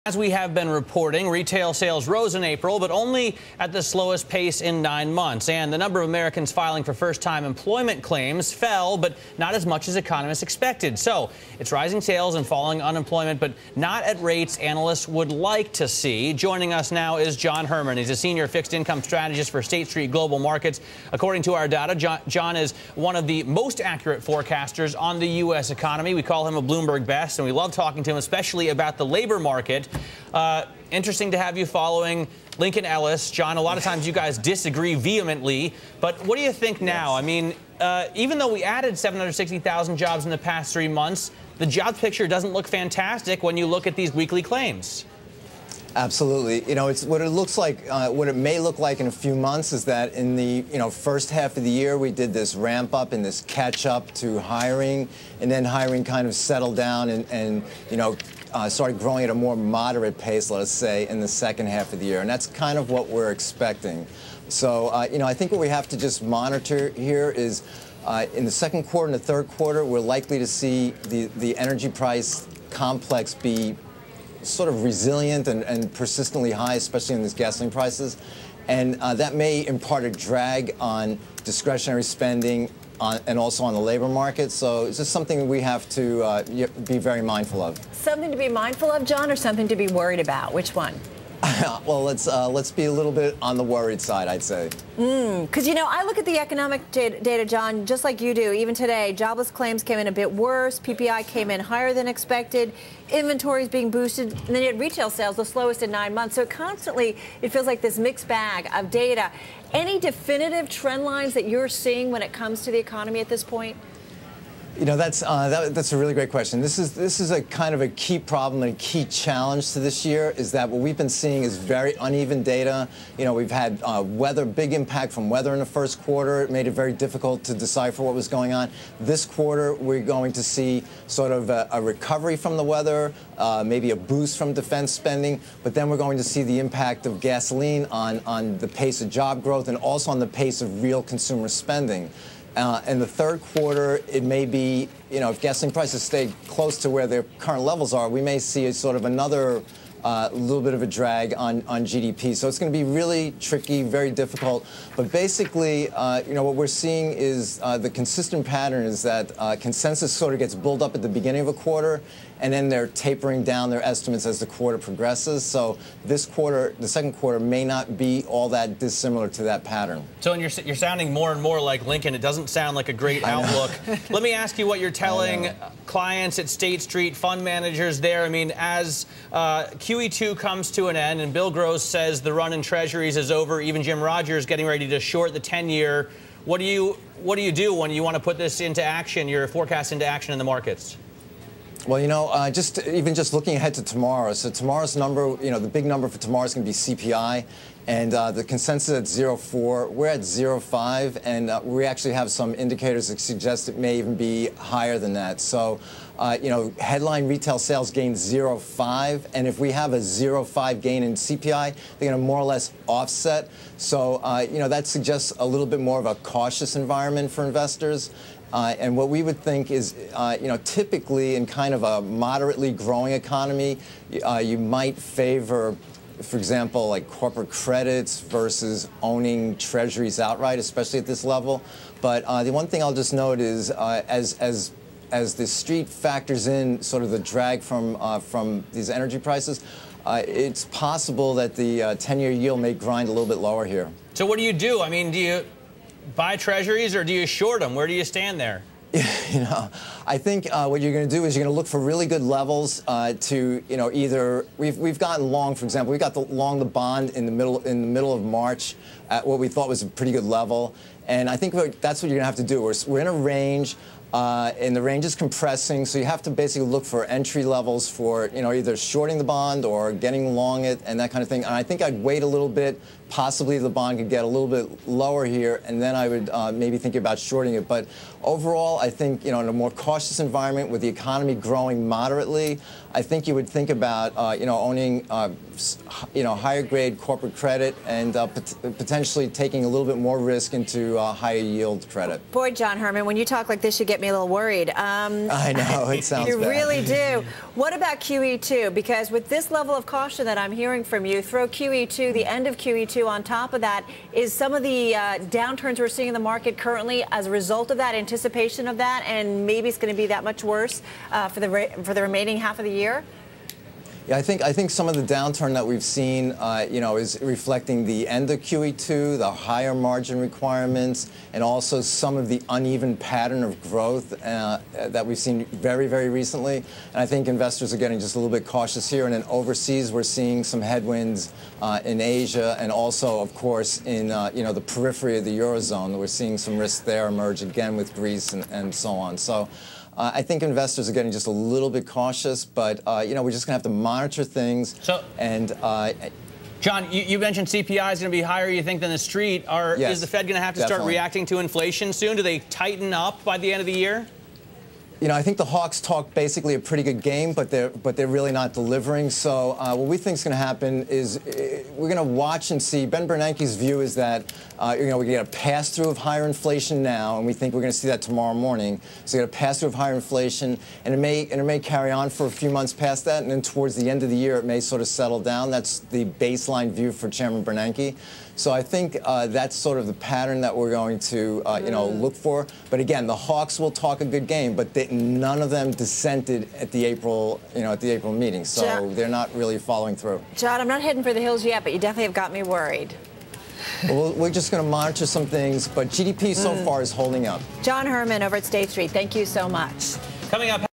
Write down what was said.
As we have been reporting, retail sales rose in April, but only at the slowest pace in 9 months. And the number of Americans filing for first-time employment claims fell, but not as much as economists expected. So it's rising sales and falling unemployment, but not at rates analysts would like to see. Joining us now is John Herrmann. He's a senior fixed income strategist for State Street Global Markets. According to our data, John is one of the most accurate forecasters on the U.S. economy. We call him a Bloomberg best, and we love talking to him, especially about the labor market. Interesting to have you following Lincoln Ellis. John, a lot of times you guys disagree vehemently, but what do you think now? I mean, even though we added 760,000 jobs in the past 3 months, the job picture doesn't look fantastic when you look at these weekly claims. Absolutely. You know, it's what it looks like, what it may look like in a few months is that in the, first half of the year, we did this ramp up and this catch up to hiring, and then hiring kind of settled down and started growing at a more moderate pace, let us say, in the second half of the year. And that's kind of what we're expecting. So, I think what we have to just monitor here is in the second quarter and the third quarter, we're likely to see the energy price complex be sort of resilient and persistently high, especially in these gasoline prices. And that may impart a drag on discretionary spending and also on the labor market. So it's just something we have to be very mindful of. Something to be mindful of, John, or something to be worried about? Which one? Well, let's be a little bit on the worried side, I'd say. Because, I look at the economic data, John, just like you do. Even today, jobless claims came in a bit worse. PPI came in higher than expected. Inventories being boosted. And then you had retail sales, the slowest in 9 months. So constantly, it feels like this mixed bag of data. Any definitive trend lines that you're seeing when it comes to the economy at this point? That's a really great question. This is a kind of a key problem and a key challenge to this year is that what we've been seeing is very uneven data. We've had big impact from weather in the first quarter. It made it very difficult to decipher what was going on. This quarter, we're going to see sort of a recovery from the weather, maybe a boost from defense spending, but then we're going to see the impact of gasoline on the pace of job growth and also on the pace of real consumer spending. In the third quarter, it may be, if gasoline prices stay close to where their current levels are, we may see a sort of another little bit of a drag on GDP. So it's going to be really tricky, very difficult. But basically, what we're seeing is the consistent pattern is that consensus sort of gets built up at the beginning of a quarter, and then they're tapering down their estimates as the quarter progresses. So this quarter, the second quarter, may not be all that dissimilar to that pattern. So you're sounding more and more like Lincoln. It doesn't sound like a great outlook. Let me ask you what you're telling clients at State Street, fund managers there. I mean, as QE2 comes to an end and Bill Gross says the run in Treasuries is over, even Jim Rogers getting ready to short the 10-year, what do you do when you want to put this into action, your forecast into action in the markets? Well, just looking ahead to tomorrow. So tomorrow's number, the big number for tomorrow is going to be CPI, and the consensus at 0.4. We're at 0.5, and we actually have some indicators that suggest it may even be higher than that. So, headline retail sales gained 0.5, and if we have a 0.5 gain in CPI, they're going to more or less offset. So, that suggests a little bit more of a cautious environment for investors. And what we would think is, typically in kind of a moderately growing economy, you might favor, for example, like corporate credits versus owning treasuries outright, especially at this level. But the one thing I'll just note is, as the street factors in sort of the drag from these energy prices, it's possible that the 10-year yield may grind a little bit lower here. So what do you do? I mean, do you buy treasuries or do you short them? Where do you stand there? I think what you're going to do is you're going to look for really good levels to, either we've gotten long, for example, we got long the bond in the middle of March at what we thought was a pretty good level, and I think that's what you're going to have to do. We're in a range. And the range is compressing, so you have to basically look for entry levels for, either shorting the bond or getting long it and that kind of thing. And I think I'd wait a little bit. Possibly the bond could get a little bit lower here, and then I would maybe think about shorting it. But overall, I think, in a more cautious environment with the economy growing moderately, I think you would think about, owning, higher grade corporate credit and potentially taking a little bit more risk into higher yield credit. Boy, John Herrmann, when you talk like this, you get get me a little worried. I know, it sounds You bad. really do. What about QE2? Because with this level of caution that I'm hearing from you, throw QE2, the end of QE2 on top of that, is some of the downturns we're seeing in the market currently as a result of that, anticipation of that, and maybe it's going to be that much worse for the remaining half of the year? Yeah, I think some of the downturn that we've seen, is reflecting the end of QE2, the higher margin requirements, and also some of the uneven pattern of growth that we've seen very, very recently. And I think investors are getting just a little bit cautious here. And then overseas, we're seeing some headwinds in Asia, and also, of course, in the periphery of the Eurozone. We're seeing some risks there emerge again with Greece and so on. So I think investors are getting just a little bit cautious, but we're just going to have to monitor things. So, and John, you mentioned CPI is going to be higher, you think, than the street. Yes, is the Fed going to have to definitely start reacting to inflation soon? Do they tighten up by the end of the year? I think the Hawks talk basically a pretty good game, but they're really not delivering. So what we think is going to happen is we're going to watch and see. Ben Bernanke's view is that we get a pass-through of higher inflation now, and we think we're going to see that tomorrow morning. So you get a pass-through of higher inflation, and it may carry on for a few months past that, and then towards the end of the year it may sort of settle down. That's the baseline view for Chairman Bernanke. So I think that's sort of the pattern that we're going to look for. But again, the Hawks will talk a good game, but none of them dissented at the April meeting. So John, they're not really following through. John, I'm not heading for the hills yet, but you definitely have got me worried. Well, we're just going to monitor some things, but GDP so far is holding up. John Herrmann over at State Street, thank you so much. Coming up.